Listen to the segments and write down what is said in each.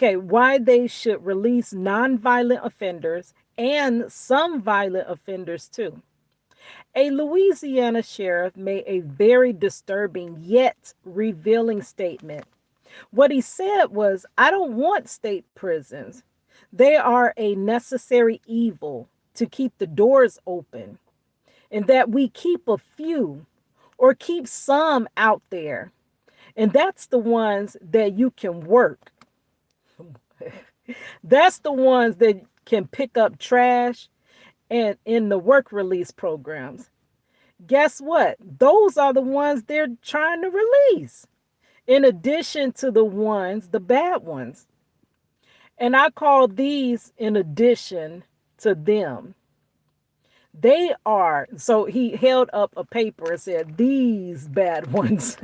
why they should release nonviolent offenders and some violent offenders too. A Louisiana sheriff made a very disturbing yet revealing statement. What he said was, I don't want state prisons. They are a necessary evil to keep the doors open, and that we keep a few or keep some out there. And that's the ones that you can work. That's the ones that can pick up trash and in the work release programs. Guess what? Those are the ones they're trying to release, in addition to the bad ones. And I call these in addition to them. They are, so he held up a paper and said, these bad ones.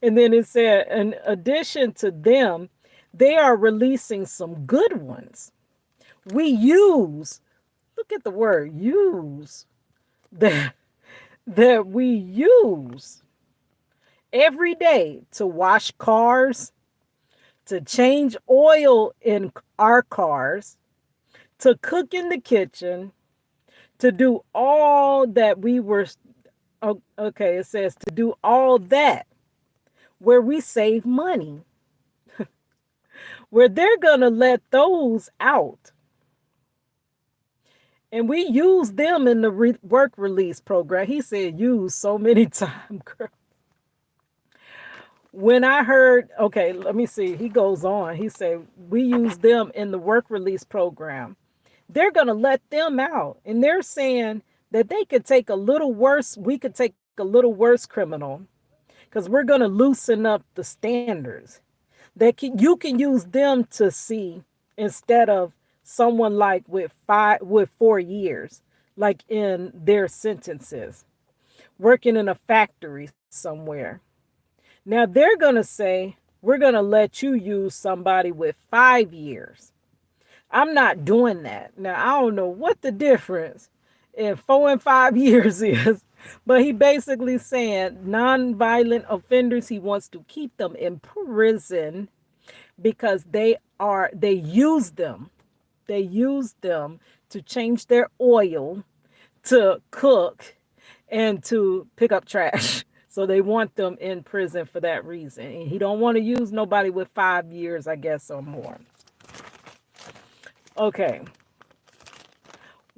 And then it said, in addition to them, they are releasing some good ones. We use, look at the word use, that, that we use every day to wash cars, to change oil in our cars, to cook in the kitchen, to do all that we were, okay, it says to do all that where we save money, where they're going to let those out. And we use them in the work release program. He said use so many times, girl. When I heard, okay, let me see. He goes on. He said, we use them in the work release program. They're going to let them out. And they're saying that they could take a little worse. We could take a little worse criminal because we're going to loosen up the standards. You can use them to see instead of someone like with 4 years, like in their sentences, working in a factory somewhere. Now they're going to say, we're going to let you use somebody with 5 years. I'm not doing that. Now, I don't know what the difference in 4 and 5 years is, but he basically saying nonviolent offenders, he wants to keep them in prison because they use them. They use them to change their oil, to cook, and to pick up trash. So they want them in prison for that reason. And he don't want to use nobody with 5 years, I guess, or more. Okay.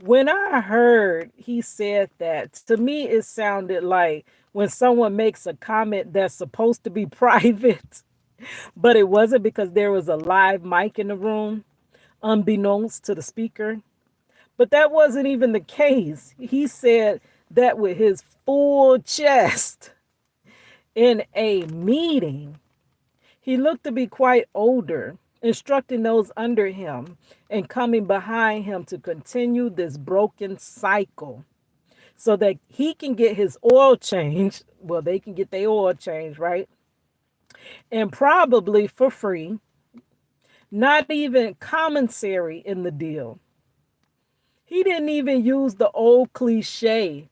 When I heard he said that, to me it sounded like when someone makes a comment that's supposed to be private, but it wasn't because there was a live mic in the room, unbeknownst to the speaker. But that wasn't even the case. He said that with his full chest in a meeting. He looked to be quite older, instructing those under him and coming behind him to continue this broken cycle so that he can get his oil changed. Well, they can get their oil changed, right? And probably for free. Not even commissary in the deal. He didn't even use the old cliche.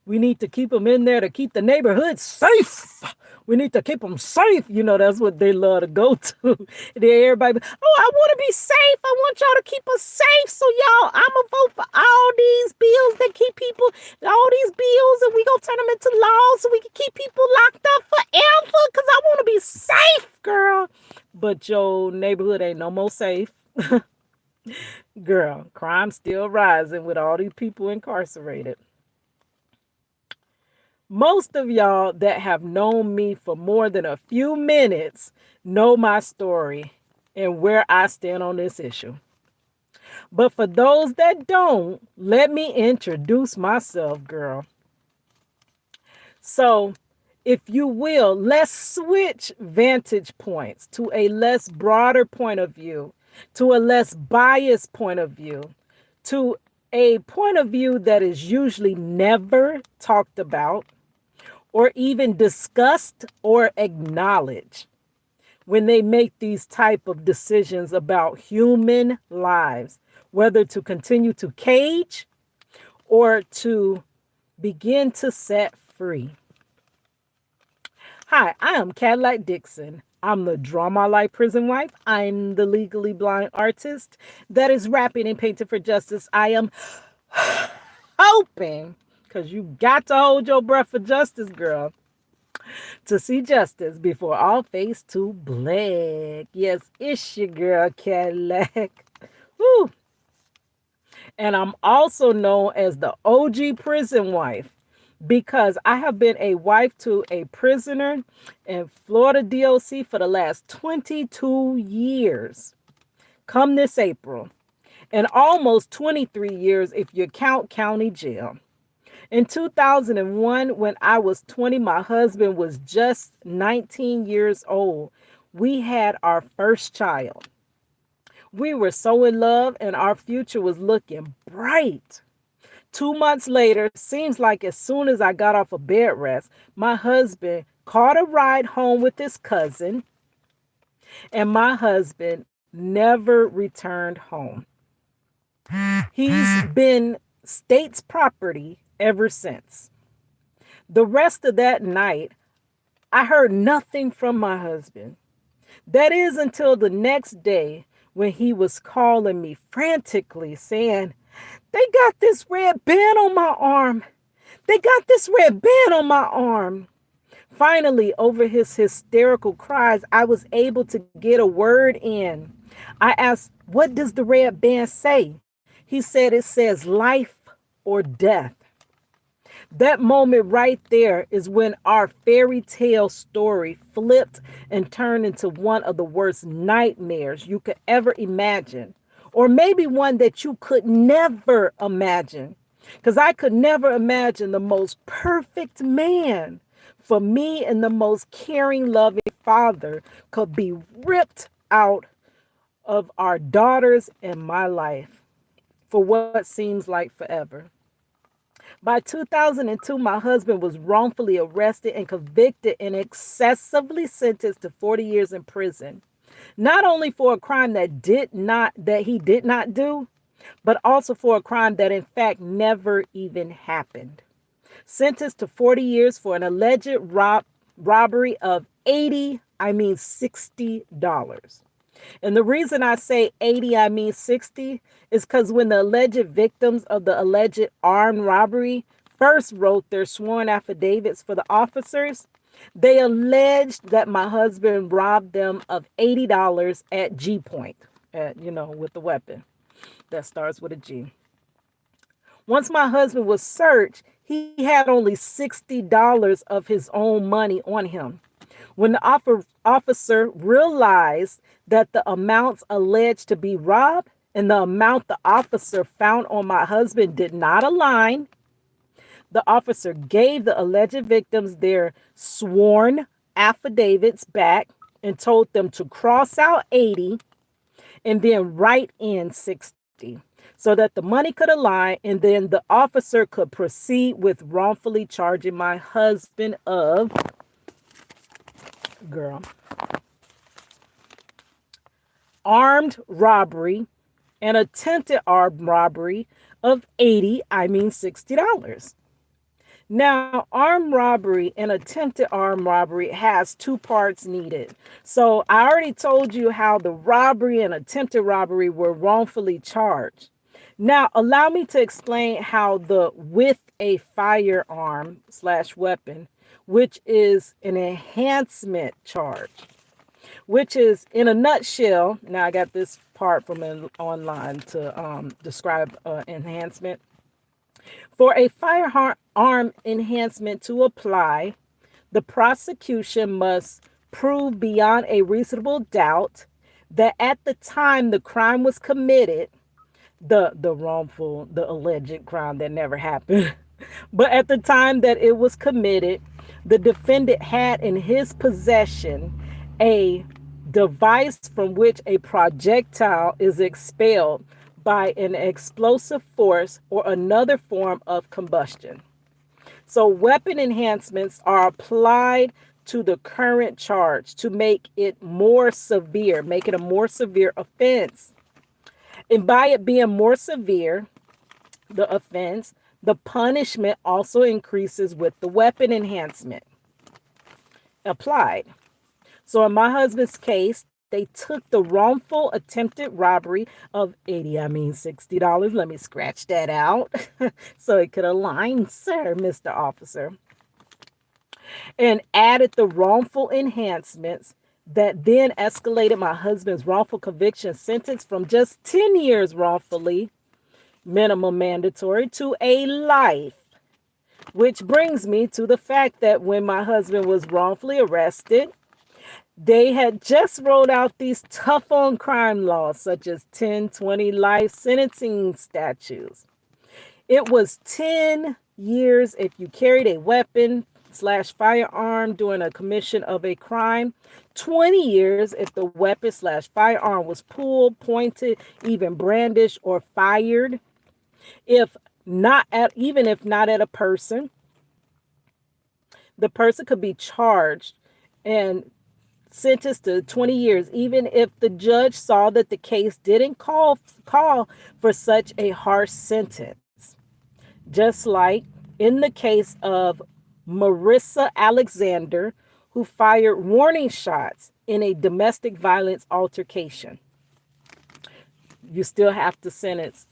We need to keep them in there to keep the neighborhood safe. We need to keep them safe. You know, that's what they love to go to. Everybody, oh, I want to be safe. I want y'all to keep us safe. So y'all, I'm going to vote for all these bills that keep people, all these bills, and we going to turn them into laws so we can keep people locked up forever because I want to be safe, girl. But your neighborhood ain't no more safe. Girl, crime's still rising with all these people incarcerated. Most of y'all that have known me for more than a few minutes know my story and where I stand on this issue. But for those that don't, let me introduce myself, girl. So, if you will, let's switch vantage points to a less broader point of view, to a less biased point of view, to a point of view that is usually never talked about or even discussed or acknowledged when they make these type of decisions about human lives, whether to continue to cage or to begin to set free. Hi, I am Cadillac Dixon, I'm the Draw My Life prison wife. I'm the legally blind artist that is rapping and painting for justice. I am hoping, because you got to hold your breath for justice, girl, to see justice before all face to black. Yes, it's your girl, Cadillac. Woo. And I'm also known as the OG prison wife because I have been a wife to a prisoner in Florida DOC for the last 22 years. Come this April. And almost 23 years if you count county jail. In 2001, when I was 20, my husband was just 19 years old. We had our first child. We were so in love and our future was looking bright. 2 months later, seems like as soon as I got off of bed rest, my husband caught a ride home with his cousin, and my husband never returned home. He's been state's property ever since. The rest of that night, I heard nothing from my husband. That is until the next day when he was calling me frantically saying, "They got this red band on my arm. They got this red band on my arm." Finally, over his hysterical cries, I was able to get a word in. I asked, "What does the red band say?" He said, "It says life or death." That moment right there is when our fairy tale story flipped and turned into one of the worst nightmares you could ever imagine. Or maybe one that you could never imagine. Because I could never imagine the most perfect man for me and the most caring, loving father could be ripped out of our daughters and my life for what seems like forever. By 2002, my husband was wrongfully arrested and convicted and excessively sentenced to 40 years in prison. Not only for a crime that he did not do, but also for a crime that in fact never even happened. Sentenced to 40 years for an alleged robbery of $60. And the reason I say 60 is because when the alleged victims of the alleged armed robbery first wrote their sworn affidavits for the officers, they alleged that my husband robbed them of $80 at G Point, with the weapon that starts with a G. Once my husband was searched, he had only $60 of his own money on him. When the officer realized that the amounts alleged to be robbed and the amount the officer found on my husband did not align, the officer gave the alleged victims their sworn affidavits back and told them to cross out 80 and then write in 60 so that the money could align, and then the officer could proceed with wrongfully charging my husband of armed robbery and attempted armed robbery of $60. Now, armed robbery and attempted armed robbery has two parts needed. So I already told you how the robbery and attempted robbery were wrongfully charged. Now, allow me to explain how the with a firearm/weapon, which is an enhancement charge, which is in a nutshell. Now, I got this part from online to describe enhancement. For a firearm enhancement to apply, the prosecution must prove beyond a reasonable doubt that at the time the crime was committed, the alleged crime that never happened, but at the time that it was committed, the defendant had in his possession a device from which a projectile is expelled by an explosive force or another form of combustion. So weapon enhancements are applied to the current charge to make it a more severe offense. And by it being more severe, the offense, the punishment also increases with the weapon enhancement applied. So in my husband's case, they took the wrongful attempted robbery of $60. Let me scratch that out so it could align, sir, Mr. Officer, and added the wrongful enhancements that then escalated my husband's wrongful conviction sentence from just 10 years wrongfully minimum mandatory to a life. Which brings me to the fact that when my husband was wrongfully arrested, they had just rolled out these tough on crime laws, such as 10, 20 life sentencing statutes. It was 10 years if you carried a weapon slash firearm during a commission of a crime, 20 years if the weapon slash firearm was pulled, pointed, even brandished or fired. If not at, even if not at a person, the person could be charged and sentenced to 20 years, even if the judge saw that the case didn't call for such a harsh sentence. Just like in the case of Marissa Alexander, who fired warning shots in a domestic violence altercation. You still have to sentence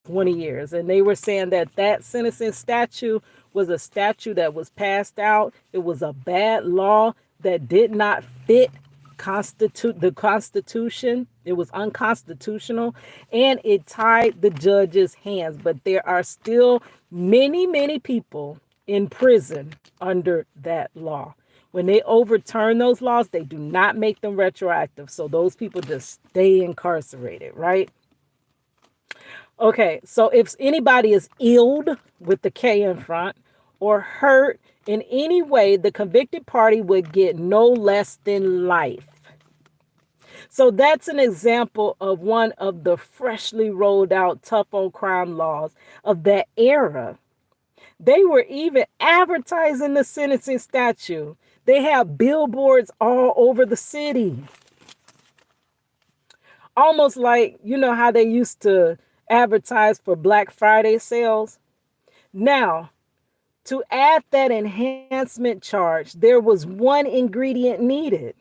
20 years. And they were saying that that sentencing statute was a statute that was passed out. It was a bad law that did not fit the Constitution. It was unconstitutional, and it tied the judge's hands. But there are still many people in prison under that law. When they overturn those laws, they do not make them retroactive. So those people just stay incarcerated, right? Okay, so if anybody is illed with the K in front or hurt in any way, the convicted party would get no less than life. So that's an example of one of the freshly rolled out tough on crime laws of that era. They were even advertising the sentencing statute. They have billboards all over the city. Almost like, you know how they used to advertise for Black Friday sales? Now, to add that enhancement charge, there was one ingredient needed.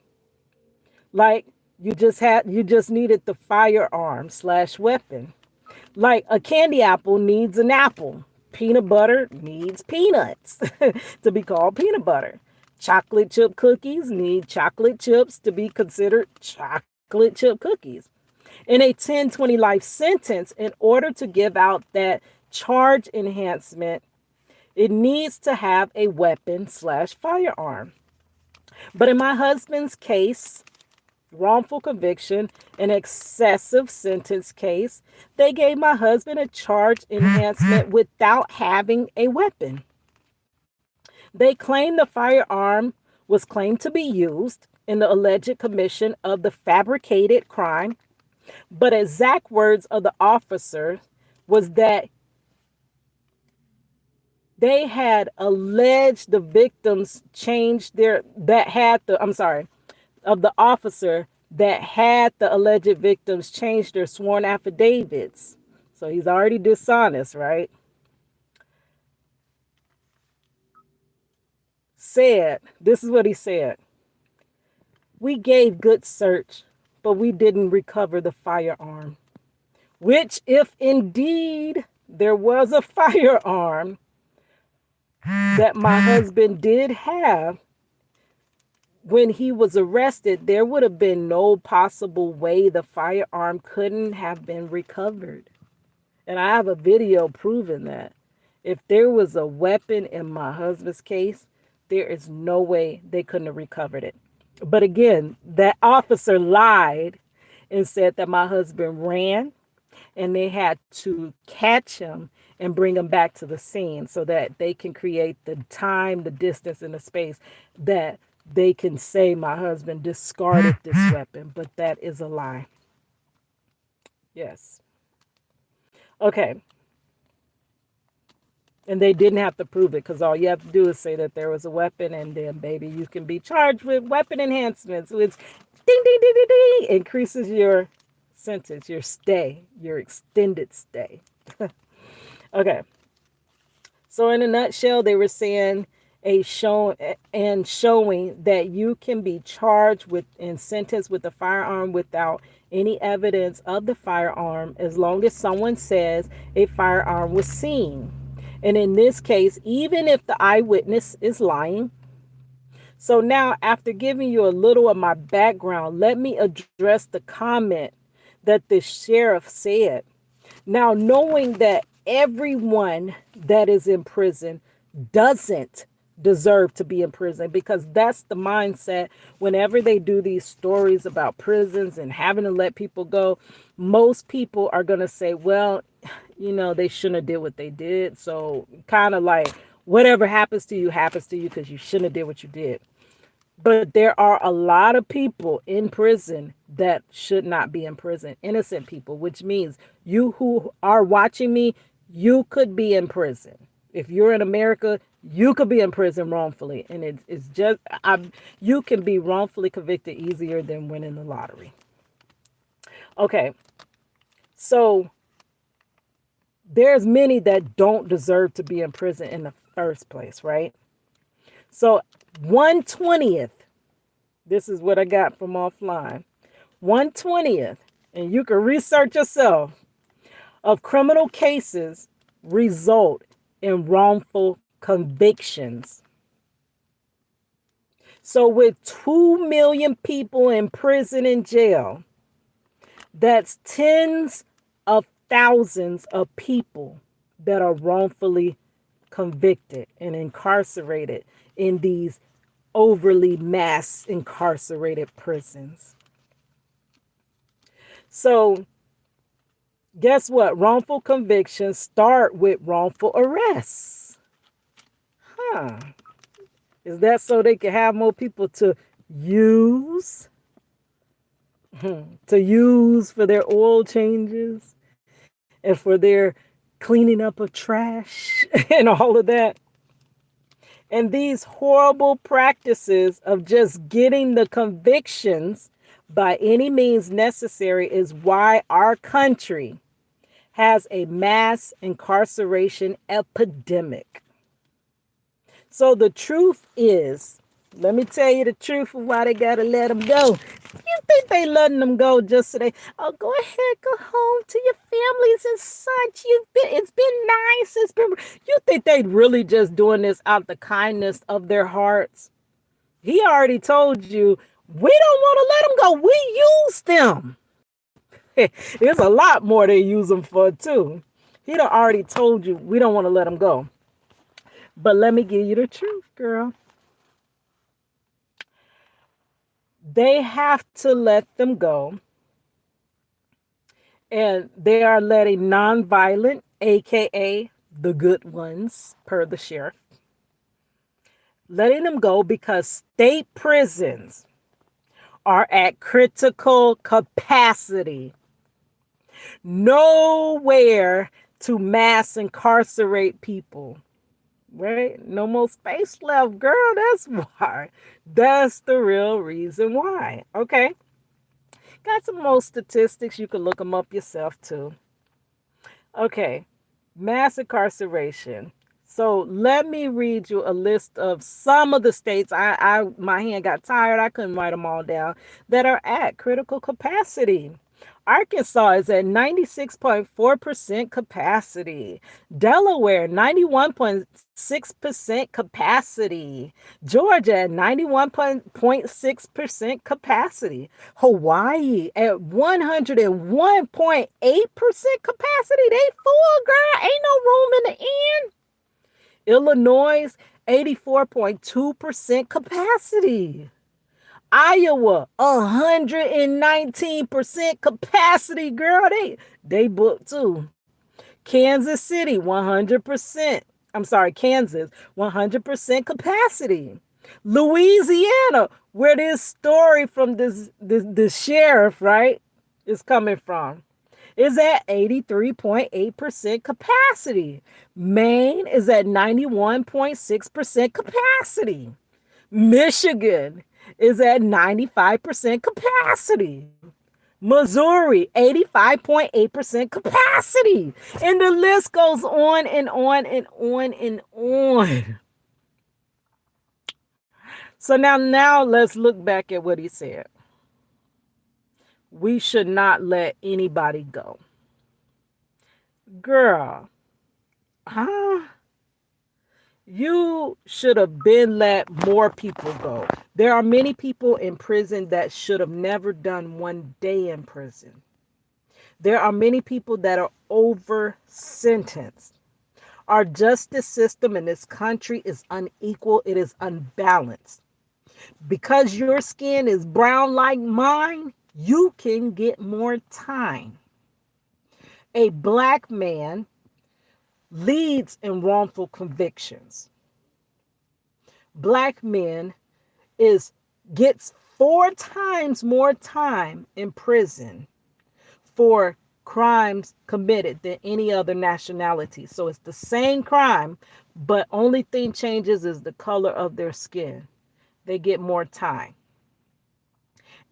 Like you just needed the firearm slash weapon. Like a candy apple needs an apple. Peanut butter needs peanuts to be called peanut butter. Chocolate chip cookies need chocolate chips to be considered chocolate chip cookies. In a 10-20 life sentence, in order to give out that charge enhancement, it needs to have a weapon slash firearm. But in my husband's case, wrongful conviction, an excessive sentence case, they gave my husband a charge enhancement without having a weapon. They claimed the firearm was claimed to be used in the alleged commission of the fabricated crime, but exact words of the officer was that they had alleged the victims changed their, that had the, I'm sorry, of the officer that had the alleged victims change their sworn affidavits. So he's already dishonest, right? This is what he said. We gave good search, but we didn't recover the firearm, which if indeed there was a firearm that my husband did have, when he was arrested, there would have been no possible way the firearm couldn't have been recovered. And I have a video proving that. If there was a weapon in my husband's case, there is no way they couldn't have recovered it. But again, that officer lied and said that my husband ran and they had to catch him and bring him back to the scene so that they can create the time, the distance, and the space that they can say my husband discarded this weapon, but that is a lie. Yes. Okay. And they didn't have to prove it because all you have to do is say that there was a weapon, and then, baby, you can be charged with weapon enhancements, which ding, ding, ding, ding, ding, increases your sentence, your stay, your extended stay. Okay. So in a nutshell, they were saying a show and showing that you can be charged with and sentenced with a firearm without any evidence of the firearm as long as someone says a firearm was seen. And in this case, even if the eyewitness is lying. So now, after giving you a little of my background, let me address the comment that the sheriff said. Now, knowing that everyone that is in prison doesn't deserve to be in prison, because that's the mindset whenever they do these stories about prisons and having to let people go, most people are going to say, well, they shouldn't have did what they did. So kind of like whatever happens to you because you shouldn't have did what you did. But there are a lot of people in prison that should not be in prison, innocent people, which means you who are watching me, you could be in prison. If you're in America, you could be in prison wrongfully. And it's just, you can be wrongfully convicted easier than winning the lottery. Okay, so there's many that don't deserve to be in prison in the first place, right? So 1/20th, this is what I got from offline. 1/20th, and you can research yourself, of criminal cases result in wrongful convictions. So with 2 million people in prison and jail, that's tens of thousands of people that are wrongfully convicted and incarcerated in these overly mass incarcerated prisons. So guess what? Wrongful convictions start with wrongful arrests. Is that so they can have more people to use? To use for their oil changes and for their cleaning up of trash and all of that. And these horrible practices of just getting the convictions by any means necessary is why our country has a mass incarceration epidemic. So the truth is, let me tell you the truth of why they got to let them go. You think they letting them go just so oh, go ahead, go home to your families and such. It's been nice. You think they really just doing this out the kindness of their hearts? He already told you, we don't want to let them go. We use them. There's a lot more they use them for too. He done already told you, we don't want to let them go. But let me give you the truth, girl. They have to let them go. And they are letting nonviolent, aka the good ones, per the sheriff, letting them go because state prisons are at critical capacity. Nowhere to mass incarcerate people. Right? No more space left, girl. That's why. That's the real reason why. Okay. Got some more statistics. You can look them up yourself too. Okay. Mass incarceration. So let me read you a list of some of the states. My hand got tired. I couldn't write them all down that are at critical capacity. Arkansas is at 96.4% capacity. Delaware, 91.6% capacity. Georgia at 91.6% capacity. Hawaii at 101.8% capacity. They full, girl. Ain't no room in the end. Illinois, 84.2% capacity. Iowa, 119% capacity, girl. They booked too. Kansas City, 100%. I'm sorry, Kansas, 100% capacity. Louisiana, where this story from this sheriff, right, is coming from, is at 83.8% capacity. Maine is at 91.6% capacity. Michigan is at 95% capacity. Missouri, 85.8% capacity. And the list goes on and on and on and on. So now let's look back at what he said. We should not let anybody go. Girl, huh? You should have been let more people go. There are many people in prison that should have never done one day in prison. There are many people that are over sentenced. Our justice system in this country is unequal, it is unbalanced. Because your skin is brown like mine, you can get more time. A black man leads in wrongful convictions. Black men is gets 4 times more time in prison for crimes committed than any other nationality. So it's the same crime, but only thing changes is the color of their skin. They get more time.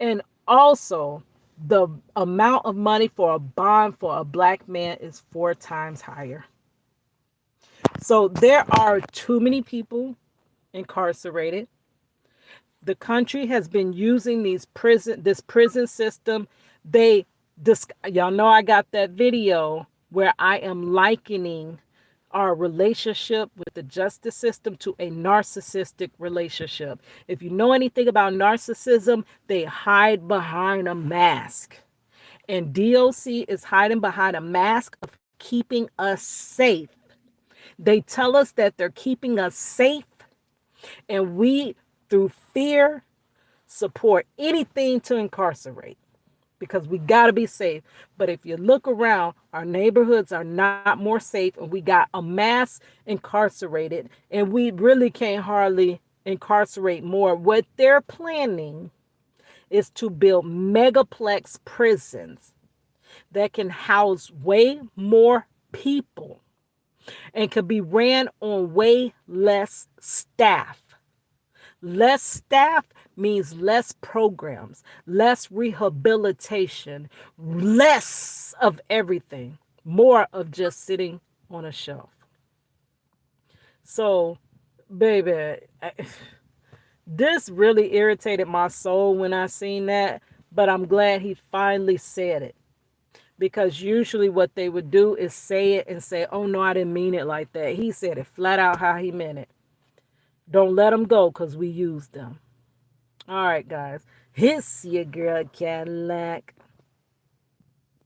And also, the amount of money for a bond for a black man is 4 times higher. So there are too many people incarcerated. The country has been using this prison system. Y'all know I got that video where I am likening our relationship with the justice system to a narcissistic relationship. If you know anything about narcissism, they hide behind a mask. And DOC is hiding behind a mask of keeping us safe. They tell us that they're keeping us safe, and we, through fear, support anything to incarcerate because we got to be safe. But if you look around, our neighborhoods are not more safe, and we got a mass incarcerated, and we really can't hardly incarcerate more. What they're planning is to build megaplex prisons that can house way more people and could be ran on way less staff. Less staff means less programs, less rehabilitation, less of everything, more of just sitting on a shelf. So, baby, this really irritated my soul when I seen that, but I'm glad he finally said it. Because usually what they would do is say it and say, oh no, I didn't mean it like that. He said it flat out how he meant it. Don't let them go because we used them. All right, guys. It's your girl Cadillac.